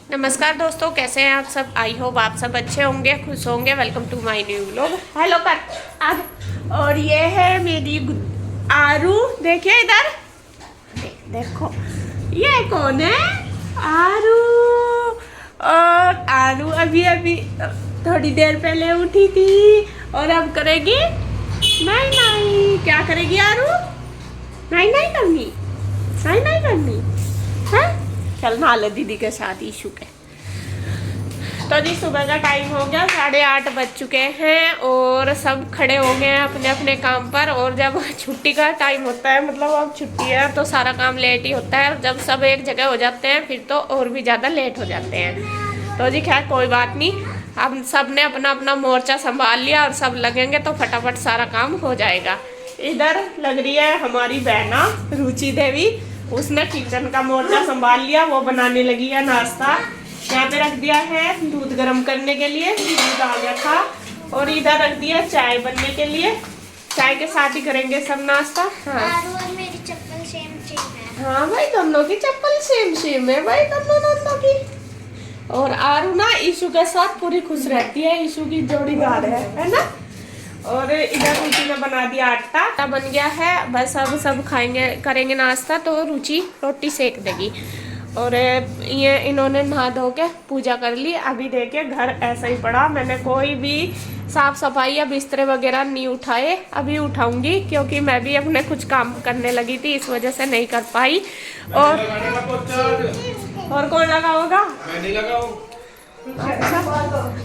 नमस्कार दोस्तों, कैसे हैं आप सब। आई होप आप सब अच्छे होंगे, खुश होंगे। Welcome to my new vlog. Hello कर आज। और ये है मेरी आरू। देखिए इधर, देखो ये कौन है। आरू। और आरू अभी अभी थोड़ी देर पहले उठी थी और अब करेगी नहीं नहीं। क्या करेगी आरू? नहीं नहीं करनी, नहीं नहीं करनी है। चल नहा ले दीदी के साथ ईशू के। तो जी सुबह का टाइम हो गया, 8:30 बज चुके हैं और सब खड़े हो गए हैं अपने अपने काम पर। और जब छुट्टी का टाइम होता है, मतलब अब छुट्टी है, तो सारा काम लेट ही होता है। और जब सब एक जगह हो जाते हैं फिर तो और भी ज़्यादा लेट हो जाते हैं। तो जी खैर कोई बात नहीं, अब सब ने अपना अपना मोर्चा संभाल लिया और सब लगेंगे तो फटाफट सारा काम हो जाएगा। इधर लग रही है हमारी बहना रुचि देवी, उसने किचन का मोर्चा संभाल लिया, वो बनाने लगी है नाश्ता। यहाँ पे रख दिया है दूध गर्म करने के लिए, दूध आ गया था। और इधर रख दिया चाय बनने के लिए, चाय के साथ ही करेंगे सब नाश्ता। हाँ और मेरी चप्पल सेम सेम है। हाँ भाई, दोनों की चप्पल सेम सेम है भाई, दोनों की। और आरू ना ईशू के साथ पूरी खुश रहती है, ईशू की जोड़ीदार है ना। और इधर रुचि ने बना दिया आटा बन गया है, बस अब सब खाएंगे करेंगे नाश्ता तो रुचि रोटी सेक देगी। और ये इन्होंने नहा धो के पूजा कर ली। अभी देखिए घर ऐसा ही पड़ा, मैंने कोई भी साफ सफाई या बिस्तरे वगैरह नहीं उठाए, अभी उठाऊंगी क्योंकि मैं भी अपने कुछ काम करने लगी थी, इस वजह से नहीं कर पाई। और कौन लगा होगा? मैं नहीं लगाऊं। अच्छा,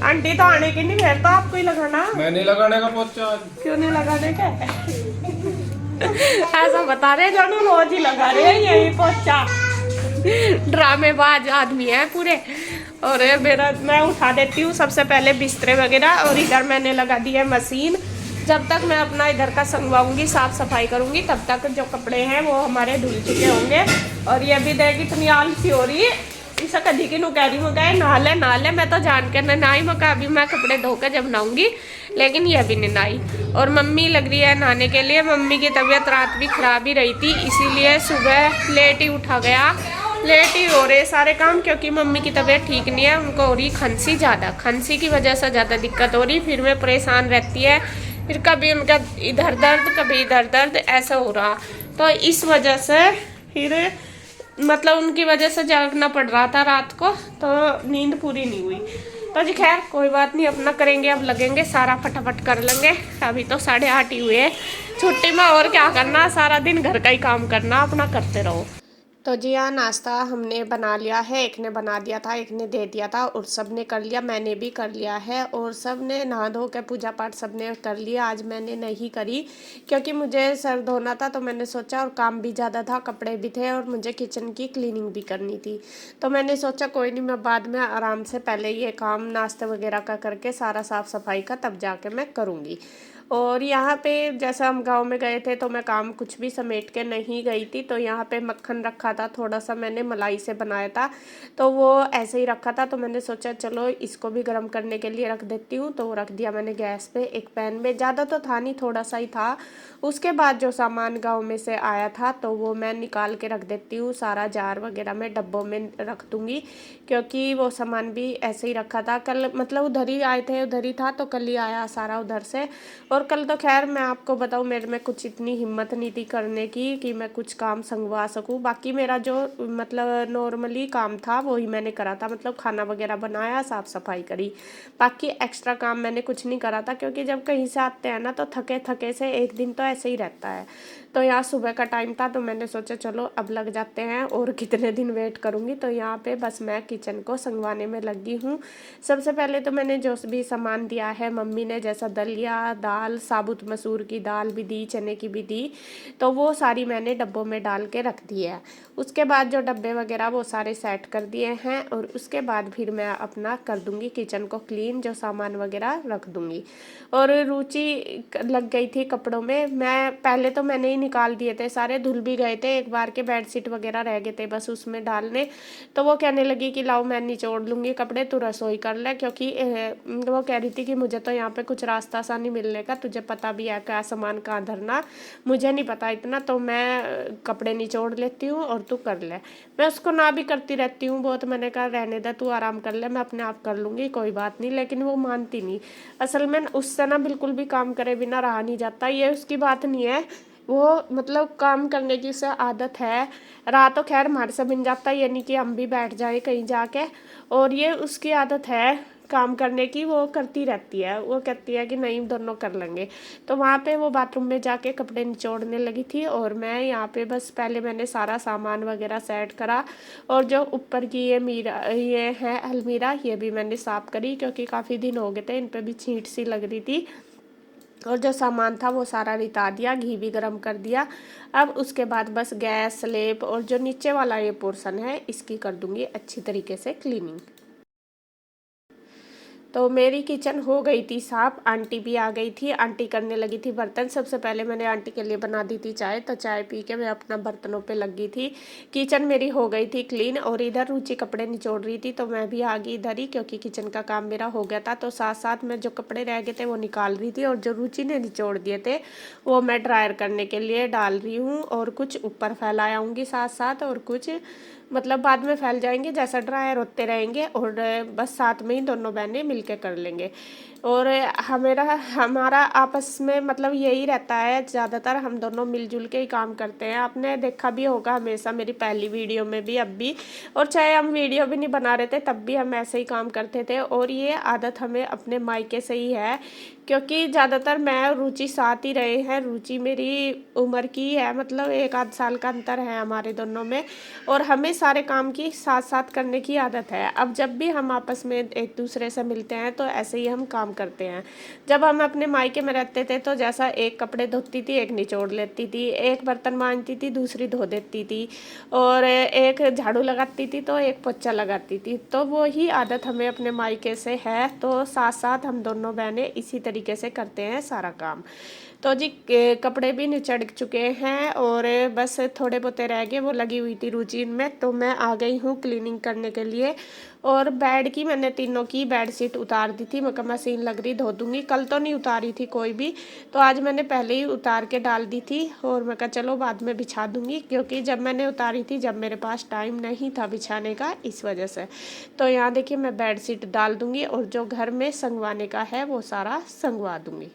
आंटी तो आने की नहीं, फिर तो आपको ही लगाना। मैं नहीं लगाने का पोचा। क्यों नहीं लगाने का? ऐसा बता रहे जानू, रोज ही लगा रहे हैं यही पोचा। ड्रामेबाज आदमी है पूरे। और मेरा मैं उठा देती हूँ सबसे पहले बिस्तरे वगैरह, और इधर मैंने लगा दी है मशीन। जब तक मैं अपना इधर का संगवाऊंगी, साफ सफाई करूंगी, तब तक जो कपड़े हैं वो हमारे धुल चुके होंगे। और ये भी देख इतनी आलसी हो रही है, इसे कभी की कह रही मैं नहा ले, मैं तो जान के नहाई मका, अभी मैं कपड़े धोकर जब नहाऊंगी, लेकिन ये भी नहीं नहाई। और मम्मी लग रही है नहाने के लिए। मम्मी की तबीयत रात भी खराब ही रही थी, इसीलिए सुबह लेट ही उठा गया, लेट ही हो रहे सारे काम, क्योंकि मम्मी की तबीयत ठीक नहीं है, उनको हो रही खांसी ज़्यादा, खांसी की वजह से ज़्यादा दिक्कत हो रही। फिर वे परेशान रहती है, फिर कभी उनका इधर दर्द कभी इधर दर्द ऐसा हो रहा, तो इस वजह से फिर मतलब उनकी वजह से जागना पड़ रहा था रात को, तो नींद पूरी नहीं हुई। तो जी खैर कोई बात नहीं, अपना करेंगे, अब लगेंगे सारा फटाफट कर लेंगे। अभी तो 8:30 ही हुए, छुट्टी में और क्या करना, सारा दिन घर का ही काम करना, अपना करते रहो। तो जी हाँ, नाश्ता हमने बना लिया है, एक ने बना दिया था, एक ने दे दिया था, और सब ने कर लिया, मैंने भी कर लिया है। और सब ने नहा धो के पूजा पाठ सब ने कर लिया। आज मैंने नहीं करी क्योंकि मुझे सर धोना था, तो मैंने सोचा, और काम भी ज़्यादा था, कपड़े भी थे, और मुझे किचन की क्लीनिंग भी करनी थी। तो मैंने सोचा कोई नहीं, मैं बाद में आराम से पहले ये काम नाश्ते वगैरह का करके सारा साफ़ सफाई का तब जाके मैं करूँगी। और यहाँ पे जैसा हम गांव में गए थे तो मैं काम कुछ भी समेट के नहीं गई थी, तो यहाँ पे मक्खन रखा था, थोड़ा सा मैंने मलाई से बनाया था, तो वो ऐसे ही रखा था। तो मैंने सोचा चलो इसको भी गर्म करने के लिए रख देती हूँ, तो रख दिया मैंने गैस पे एक पैन में। ज़्यादा तो था नहीं, थोड़ा सा ही था। उसके बाद जो सामान गाँव में से आया था तो वो मैं निकाल के रख देती हूँ, सारा जार वगैरह में डब्बों में रख दूँगी, क्योंकि वो सामान भी ऐसे ही रखा था। कल मतलब उधर ही आए थे, उधर ही था, तो कल ही आया सारा उधर से। और कल तो खैर मैं आपको बताऊँ, मेरे में कुछ इतनी हिम्मत नहीं थी करने की कि मैं कुछ काम संगवा सकूँ। बाकी मेरा जो मतलब नॉर्मली काम था वही मैंने करा था, मतलब खाना वगैरह बनाया, साफ़ सफाई करी। बाकी एक्स्ट्रा काम मैंने कुछ नहीं करा था, क्योंकि जब कहीं से आते हैं ना तो थके थके से एक दिन तो ऐसे ही रहता है। तो यहाँ सुबह का टाइम था, तो मैंने सोचा चलो अब लग जाते हैं, और कितने दिन वेट करूँगी। तो यहाँ पे बस मैं किचन को संगवाने में लगी हूँ। सबसे पहले तो मैंने जो भी सामान दिया है मम्मी ने, जैसा दलिया, दाल, साबुत मसूर की दाल भी दी, चने की भी दी, तो वो सारी मैंने डब्बों में डाल के रख दी है। उसके बाद जो डब्बे वगैरह वो सारे सेट कर दिए हैं, और उसके बाद फिर मैं अपना कर दूँगी किचन को क्लीन, जो सामान वगैरह रख दूँगी। और रुचि लग गई थी कपड़ों में, मैं पहले तो मैंने ही निकाल दिए थे सारे, धुल भी गए थे, एक बार के बेडशीट वगैरह रह गए थे बस उसमें डालने। तो वो कहने लगी कि लाओ मैं निचोड़ लूँगी कपड़े, तू रसोई कर ले, क्योंकि वो कह रही थी कि मुझे तो यहाँ पे कुछ रास्ता सा नहीं मिलने का, तुझे पता भी है क्या सामान कहाँ धरना, मुझे नहीं पता इतना, तो मैं कपड़े निचोड़ लेती हूँ और तू कर ले। मैं उसको ना भी करती रहती हूँ बहुत, मैंने कहा रहने दे तू आराम कर ले, मैं अपने आप कर लूँगी कोई बात नहीं, लेकिन वो मानती नहीं। असल में उससे ना बिल्कुल भी काम करे बिना रहा नहीं जाता, ये उसकी बात नहीं है, वो मतलब काम करने की उसे आदत है। रहा तो खैर हमारे से बन जाता है, यानी कि हम भी बैठ जाए कहीं जाके, और ये उसकी आदत है काम करने की, वो करती रहती है, वो कहती है कि नहीं दोनों कर लेंगे। तो वहाँ पे वो बाथरूम में जाके कपड़े निचोड़ने लगी थी, और मैं यहाँ पे बस पहले मैंने सारा सामान वगैरह सेट करा, और जो ऊपर की ये है अलमीरा, ये भी मैंने साफ़ करी, क्योंकि काफ़ी दिन हो गए थे इन पर भी छींट सी लग रही थी, और जो सामान था वो सारा रिता दिया, घी भी गर्म कर दिया। अब उसके बाद बस गैस स्लेब और जो नीचे वाला ये पोर्शन है इसकी कर दूंगी अच्छी तरीके से क्लीनिंग। तो मेरी किचन हो गई थी साफ, आंटी भी आ गई थी, आंटी करने लगी थी बर्तन। सबसे पहले मैंने आंटी के लिए बना दी थी चाय, तो चाय पी के मैं अपना बर्तनों पे लगी थी। किचन मेरी हो गई थी क्लीन, और इधर रुचि कपड़े निचोड़ रही थी, तो मैं भी आ गई इधर ही, क्योंकि किचन का काम मेरा हो गया था। तो साथ साथ मैं जो कपड़े रह गए थे वो निकाल रही थी, और जो रुचि ने निचोड़ दिए थे वो मैं ड्रायर करने के लिए डाल रही हूँ, और कुछ ऊपर फैला आऊँगी साथ साथ, और कुछ मतलब बाद में फैल जाएंगे जैसा ड्रायर होते रहेंगे, और बस साथ में ही दोनों बहनें मिलके कर लेंगे। और हमारा आपस में मतलब यही रहता है, ज़्यादातर हम दोनों मिलजुल के ही काम करते हैं। आपने देखा भी होगा हमेशा मेरी पहली वीडियो में भी, अब भी, और चाहे हम वीडियो भी नहीं बना रहे थे तब भी हम ऐसे ही काम करते थे। और ये आदत हमें अपने मायके से ही है, क्योंकि ज़्यादातर मैं रुचि साथ ही रहे हैं। रुचि मेरी उम्र की है, मतलब 1 आध साल का अंतर है हमारे दोनों में, और हमें सारे काम की साथ साथ करने की आदत है। अब जब भी हम आपस में एक दूसरे से मिलते हैं तो ऐसे ही हम काम करते हैं। जब हम अपने मायके में रहते थे तो जैसा एक कपड़े धोती थी एक निचोड़ लेती थी, एक बर्तन मांजती थी दूसरी धो देती थी, और एक झाड़ू लगाती थी तो एक पोछा लगाती थी। तो वो ही आदत हमें अपने मायके से है, तो साथ साथ हम दोनों बहनें इसी तरीके से करते हैं सारा काम। तो जी कपड़े भी निचड़ चुके हैं, और बस थोड़े बहुते रह गए, वो लगी हुई थी रुचि में, तो मैं आ गई हूँ क्लीनिंग करने के लिए। और बेड की मैंने तीनों की बेडशीट उतार दी थी, मैं मशीन लग रही धो दूँगी। कल तो नहीं उतारी थी कोई भी, तो आज मैंने पहले ही उतार के डाल दी थी, और मैं कहा चलो बाद में बिछा दूँगी, क्योंकि जब मैंने उतारी थी जब मेरे पास टाइम नहीं था बिछाने का, इस वजह से। तो यहाँ देखिए मैं बेडशीट डाल दूँगी, और जो घर में संगवाने का है वो सारा संगवा दूँगी।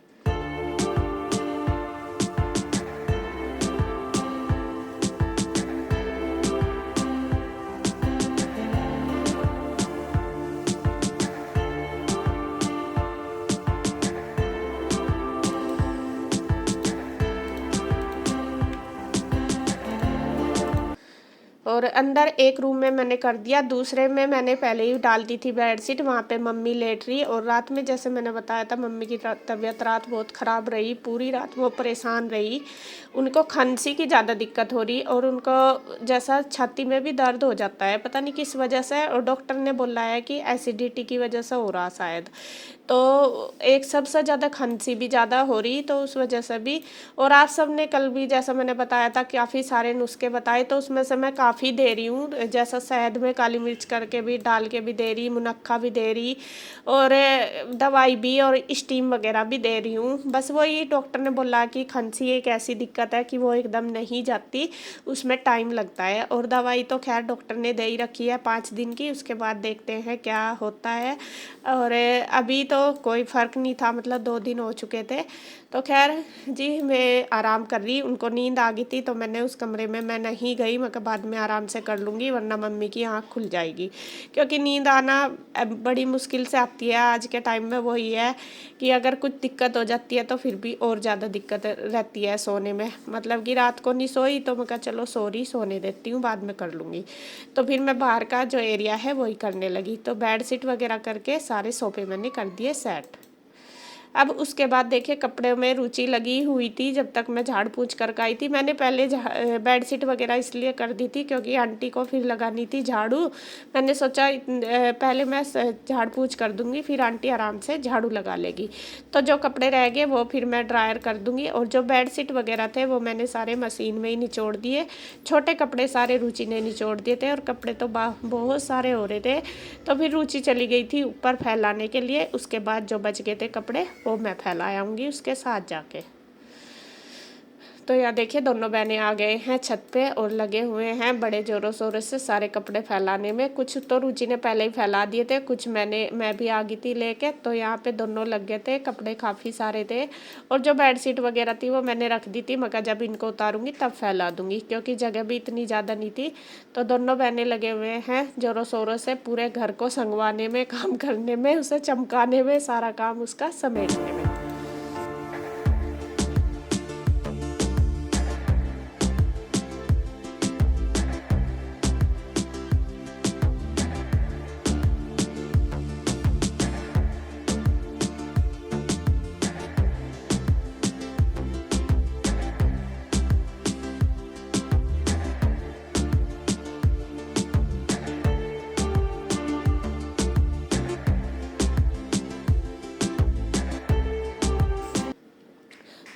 और अंदर एक रूम में मैंने कर दिया, दूसरे में मैंने पहले ही डाल दी थी बेडशीट, वहाँ पे मम्मी लेट रही। और रात में जैसे मैंने बताया था मम्मी की तबीयत रात बहुत ख़राब रही, पूरी रात वो परेशान रही, उनको खांसी की ज़्यादा दिक्कत हो रही, और उनको जैसा छाती में भी दर्द हो जाता है, पता नहीं किस वजह से, और डॉक्टर ने बोला है कि एसिडिटी की वजह से हो रहा शायद। तो एक सबसे ज़्यादा खांसी भी ज़्यादा हो रही, तो उस वजह से भी। और आप सब ने कल भी जैसा मैंने बताया था काफ़ी सारे नुस्खे बताए, तो उसमें से मैं काफ़ी दे रही हूँ, जैसा शहद में काली मिर्च करके भी डाल के भी दे रही, मुनक्का भी दे रही, और दवाई भी और स्टीम वगैरह भी दे रही हूँ। बस वही डॉक्टर ने बोला कि खांसी एक ऐसी दिक्कत है कि वो एकदम नहीं जाती, उसमें टाइम लगता है। और दवाई तो खैर डॉक्टर ने दे ही रखी है 5 दिन की, उसके बाद देखते हैं क्या होता है। और अभी तो कोई फ़र्क नहीं था, मतलब 2 दिन हो चुके थे। तो खैर जी मैं आराम कर रही, उनको नींद आ गई थी तो मैंने उस कमरे में मैं नहीं गई, मैं कहा बाद में आराम से कर लूँगी, वरना मम्मी की आँख खुल जाएगी, क्योंकि नींद आना बड़ी मुश्किल से आती है आज के टाइम में। वही है कि अगर कुछ दिक्कत हो जाती है तो फिर भी और ज़्यादा दिक्कत रहती है सोने में, मतलब कि रात को नहीं सोई तो मैं कहा चलो सोने देती हूँ, बाद में कर लूँगी। तो फिर मैं बाहर का जो एरिया है वही करने लगी। तो बेड शीट वगैरह करके सारे सोफे मैंने कर दिए सेट। अब उसके बाद देखिए कपड़े में रुचि लगी हुई थी जब तक मैं झाड़ पोंछ कर आई थी। मैंने पहले बेडशीट वगैरह इसलिए कर दी थी क्योंकि आंटी को फिर लगानी थी झाड़ू। मैंने सोचा पहले मैं झाड़ पोंछ कर दूंगी, फिर आंटी आराम से झाड़ू लगा लेगी। तो जो कपड़े रह गए वो फिर मैं ड्रायर कर दूंगी। और जो बेडशीट वगैरह थे वो मैंने सारे मशीन में ही निचोड़ दिए। छोटे कपड़े सारे रुचि ने निचोड़ दिए थे और कपड़े तो बहुत सारे हो रहे थे। तो फिर रुचि चली गई थी ऊपर फैलाने के लिए। उसके बाद जो बच गए थे कपड़े वो मैं फैला आऊँगी उसके साथ जाके। तो यहाँ देखिए दोनों बहनें आ गए हैं छत पे और लगे हुए हैं बड़े ज़ोरों शोरों से सारे कपड़े फैलाने में। कुछ तो रुचि ने पहले ही फैला दिए थे, कुछ मैं भी आ गई थी लेके। तो यहाँ पे दोनों लग गए थे, कपड़े काफ़ी सारे थे। और जो बेडशीट वगैरह थी वो मैंने रख दी थी, मगर जब इनको उतारूँगी तब फैला दूँगी क्योंकि जगह भी इतनी ज़्यादा नहीं थी। तो दोनों बहनें लगे हुए हैं ज़ोरों शोरों से पूरे घर को संगवाने में, काम करने में, उसे चमकाने में, सारा काम उसका समेटने में।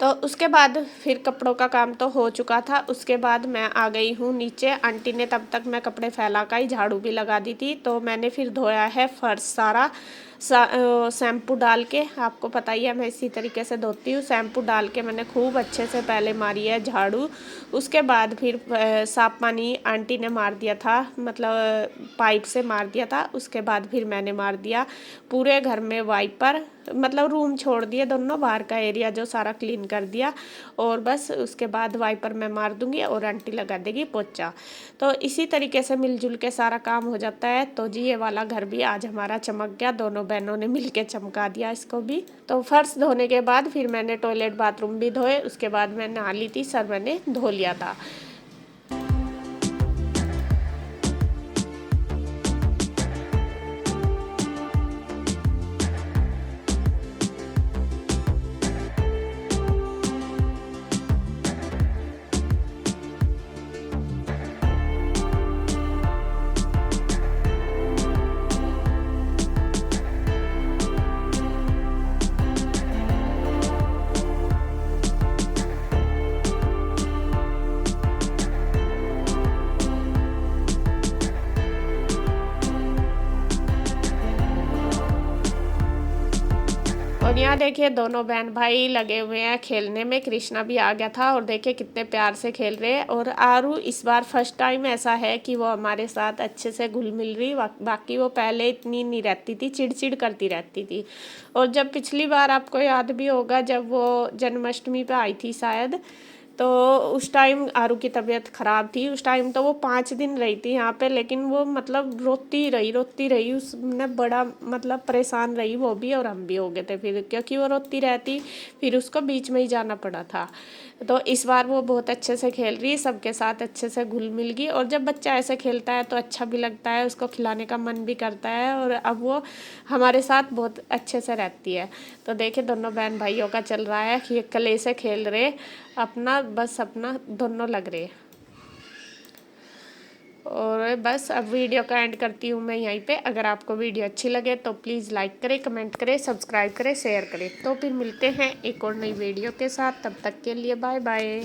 तो उसके बाद फिर कपड़ों का काम तो हो चुका था। उसके बाद मैं आ गई हूँ नीचे। आंटी ने तब तक मैं कपड़े फैला कर ही झाड़ू भी लगा दी थी। तो मैंने फिर धोया है फर्श सारा शैम्पू डाल के। आपको पता ही है मैं इसी तरीके से धोती हूँ। शैम्पू डाल के मैंने खूब अच्छे से पहले मारी है झाड़ू। उसके बाद फिर साफ पानी आंटी ने मार दिया था, मतलब पाइप से मार दिया था। उसके बाद फिर मैंने मार दिया पूरे घर में वाइपर, मतलब रूम छोड़ दिए दोनों, बाहर का एरिया जो सारा क्लीन कर दिया। और बस उसके बाद वाइपर मैं मार दूंगी और आंटी लगा देगी पोछा। तो इसी तरीके से मिलजुल के सारा काम हो जाता है। तो जी ये वाला घर भी आज हमारा चमक गया, दोनों बहनों ने मिलके चमका दिया इसको भी। तो फर्श धोने के बाद फिर मैंने टॉयलेट बाथरूम भी धोए। उसके बाद मैं नहा ली थी, सर मैंने धो लिया था। और यहाँ देखिए दोनों बहन भाई लगे हुए हैं खेलने में। कृष्णा भी आ गया था और देखिए कितने प्यार से खेल रहे हैं। और आरू इस बार फर्स्ट टाइम ऐसा है कि वो हमारे साथ अच्छे से घुल मिल रही। बाकी वो पहले इतनी नहीं रहती थी, चिड़चिड़ करती रहती थी। और जब पिछली बार आपको याद भी होगा जब वो जन्माष्टमी पे आई थी शायद, तो उस टाइम आरू की तबीयत ख़राब थी। उस टाइम तो वो 5 दिन रही थी यहाँ पे, लेकिन वो मतलब रोती रही। उसने बड़ा मतलब परेशान रही वो भी, और हम भी हो गए थे फिर, क्योंकि वो रोती रहती, फिर उसको बीच में ही जाना पड़ा था। तो इस बार वो बहुत अच्छे से खेल रही, सबके साथ अच्छे से घुल मिल गई। और जब बच्चा ऐसे खेलता है तो अच्छा भी लगता है, उसको खिलाने का मन भी करता है। और अब वो हमारे साथ बहुत अच्छे से रहती है। तो देखिए दोनों बहन भाइयों का चल रहा है कि ये कले से खेल रहे, अपना बस अपना दोनों लग रहे। और बस अब वीडियो का एंड करती हूँ मैं यहीं पे। अगर आपको वीडियो अच्छी लगे तो प्लीज़ लाइक करें, कमेंट करें, सब्सक्राइब करें, शेयर करें। तो फिर मिलते हैं एक और नई वीडियो के साथ। तब तक के लिए बाय बाय।